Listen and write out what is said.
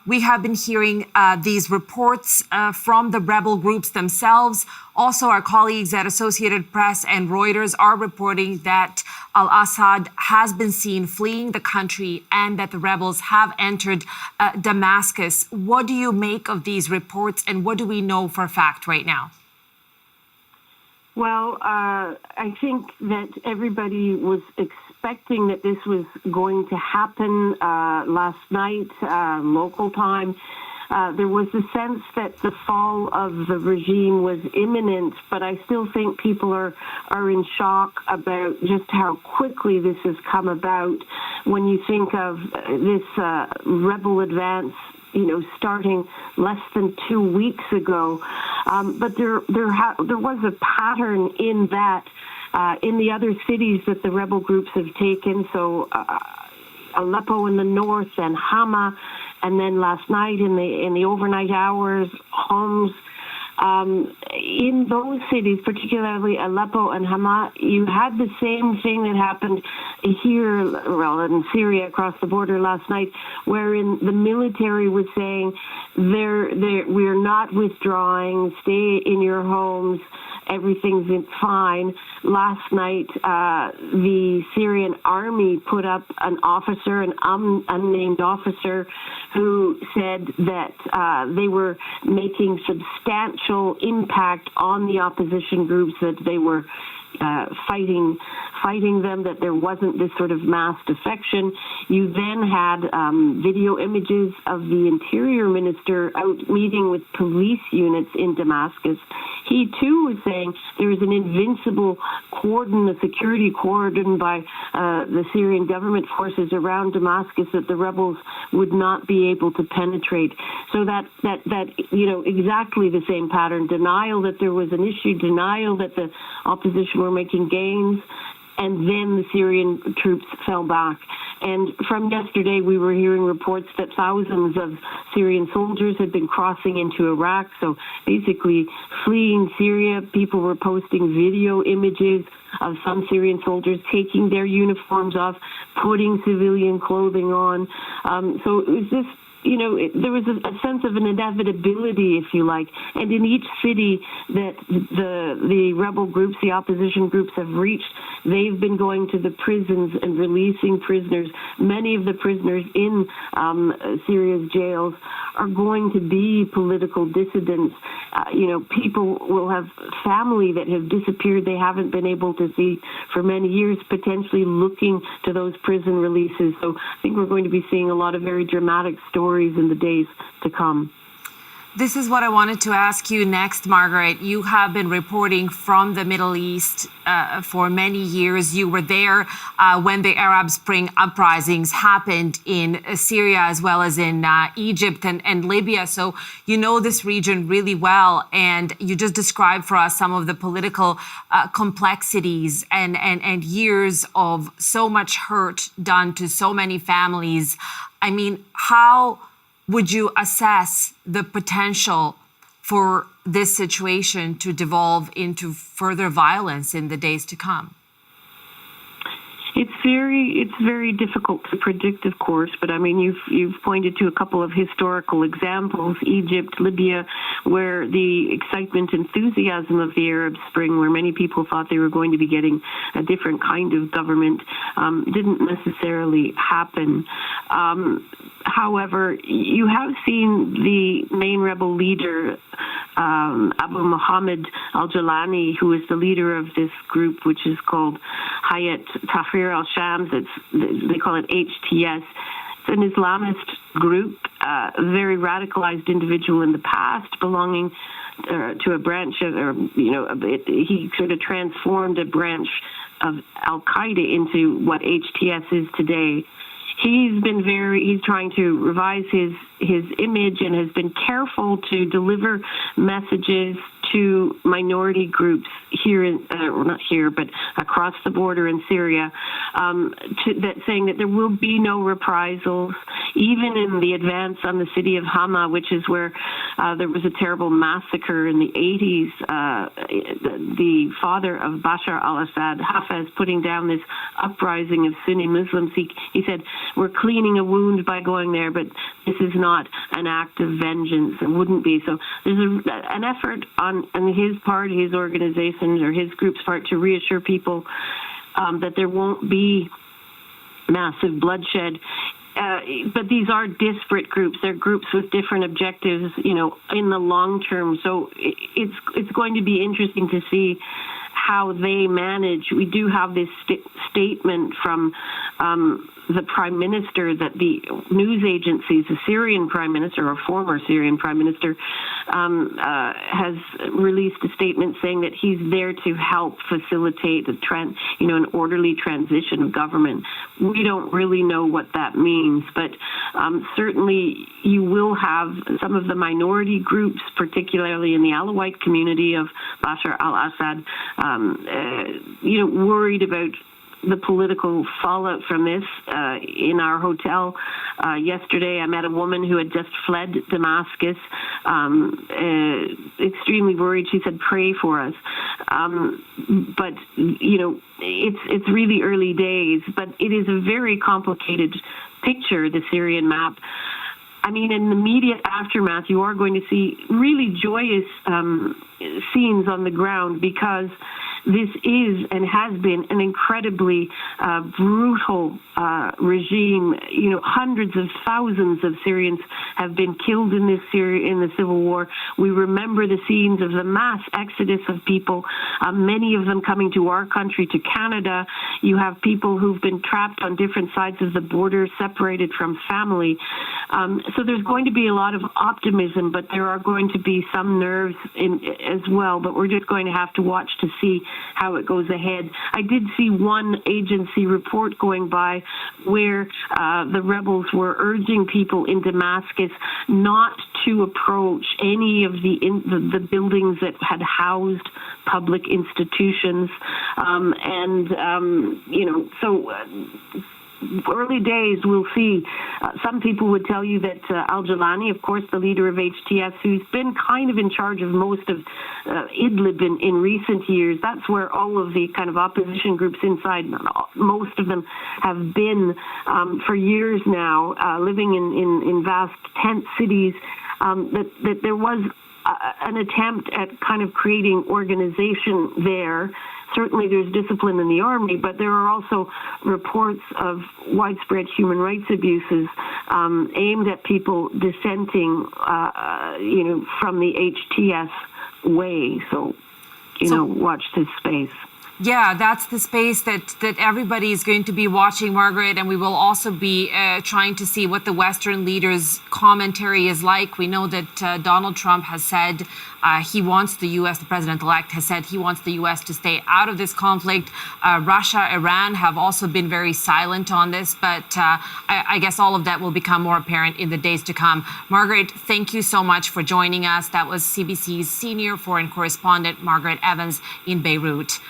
We have been hearing these reports from the rebel groups themselves. Also, our colleagues at Associated Press and Reuters are reporting that al-Assad has been seen fleeing the country and that the rebels have entered Damascus. What do you make of these reports, and what do we know for a fact right now? Well, I think that everybody was expecting that this was going to happen last night, local time. There was a sense that the fall of the regime was imminent, but I still think people are in shock about just how quickly this has come about. When you think of this rebel advance, starting less than 2 weeks ago, but there was a pattern in that in the other cities that the rebel groups have taken. So Aleppo in the north and Hama, and then last night in the overnight hours, Homs. In those cities, particularly Aleppo and Hama, you had the same thing that happened here, well, in Syria across the border last night, wherein the military was saying, we're not withdrawing, stay in your homes, everything's fine. Last night, the Syrian army put up an officer, an unnamed officer, who said that they were making substantial impact on the opposition groups, that they were fighting them, that there wasn't this sort of mass defection. You then had video images of the interior minister out meeting with police units in Damascus. He too was saying there is an invincible cordon, a security cordon by the Syrian government forces around Damascus that the rebels would not be able to penetrate. So that exactly the same pattern: denial that there was an issue, denial that the opposition were making gains, and then the Syrian troops fell back. And from yesterday, we were hearing reports that thousands of Syrian soldiers had been crossing into Iraq, so basically fleeing Syria. People were posting video images of some Syrian soldiers taking their uniforms off, putting civilian clothing on. So it was just, there was a sense of an inevitability, if you like. And in each city that the rebel groups, the opposition groups have reached, they've been going to the prisons and releasing prisoners. Many of the prisoners in Syria's jails are going to be political dissidents. People will have family that have disappeared, they haven't been able to see for many years, potentially looking to those prison releases. So I think we're going to be seeing a lot of very dramatic stories in the days to come. This is what I wanted to ask you next, Margaret. You have been reporting from the Middle East for many years. You were there when the Arab Spring uprisings happened in Syria as well as in Egypt and Libya. So you know this region really well. And you just described for us some of the political complexities and years of so much hurt done to so many families. I mean, how would you assess the potential for this situation to devolve into further violence in the days to come? It's very difficult to predict, of course, but I mean, you've pointed to a couple of historical examples, Egypt, Libya, where the excitement, enthusiasm of the Arab Spring, where many people thought they were going to be getting a different kind of government, didn't necessarily happen. However, you have seen the main rebel leader, Abu Muhammad al-Jalani, who is the leader of this group, which is called Hayat Tahrir al-Shams. They call it HTS. It's an Islamist group, a very radicalized individual in the past, belonging to a branch of, he sort of transformed a branch of al-Qaeda into what HTS is today. He's trying to revise his image and has been careful to deliver messages to minority groups here, not here, but across the border in Syria, saying that there will be no reprisals, even in the advance on the city of Hama, which is where there was a terrible massacre in the 80s. The father of Bashar al-Assad, Hafez, putting down this uprising of Sunni Muslims. He said, we're cleaning a wound by going there, but this is not an act of vengeance. It wouldn't be. So there's an effort on his part, his organization or his group's part, to reassure people that there won't be massive bloodshed. But these are disparate groups. They're groups with different objectives, in the long term. So it's going to be interesting to see how they manage. We do have this statement from the prime minister that the news agencies, the Syrian prime minister or former Syrian prime minister, has released a statement saying that he's there to help facilitate an orderly transition of government. We don't really know what that means, but certainly you will have some of the minority groups, particularly in the Alawite community of Bashar al-Assad, worried about the political fallout from this. In our hotel yesterday, I met a woman who had just fled Damascus, extremely worried. She said, pray for us. But, it's really early days, but it is a very complicated picture, the Syrian map. I mean, in the immediate aftermath, you are going to see really joyous scenes on the ground, because this is and has been an incredibly brutal regime. Hundreds of thousands of Syrians have been killed in the civil war. We remember the scenes of the mass exodus of people, many of them coming to our country, to Canada. You have people who've been trapped on different sides of the border, separated from family. So there's going to be a lot of optimism, but there are going to be some nerves as well. But we're just going to have to watch to see how it goes ahead. I did see one agency report going by where the rebels were urging people in Damascus not to approach any of the buildings that had housed public institutions, early days, we'll see. Some people would tell you that al-Jilani, of course, the leader of HTS, who's been kind of in charge of most of Idlib in recent years, that's where all of the kind of opposition groups inside, most of them have been for years now, living in vast tent cities, that there was an attempt at kind of creating organization there. Certainly there's discipline in the army, but there are also reports of widespread human rights abuses aimed at people dissenting, from the HTS way. So watch this space. Yeah, that's the space that everybody is going to be watching, Margaret, and we will also be trying to see what the Western leaders' commentary is like. We know that Donald Trump has said he wants the U.S., the president-elect has said he wants the U.S. to stay out of this conflict. Russia, Iran have also been very silent on this, but I guess all of that will become more apparent in the days to come. Margaret, thank you so much for joining us. That was CBC's senior foreign correspondent, Margaret Evans, in Beirut.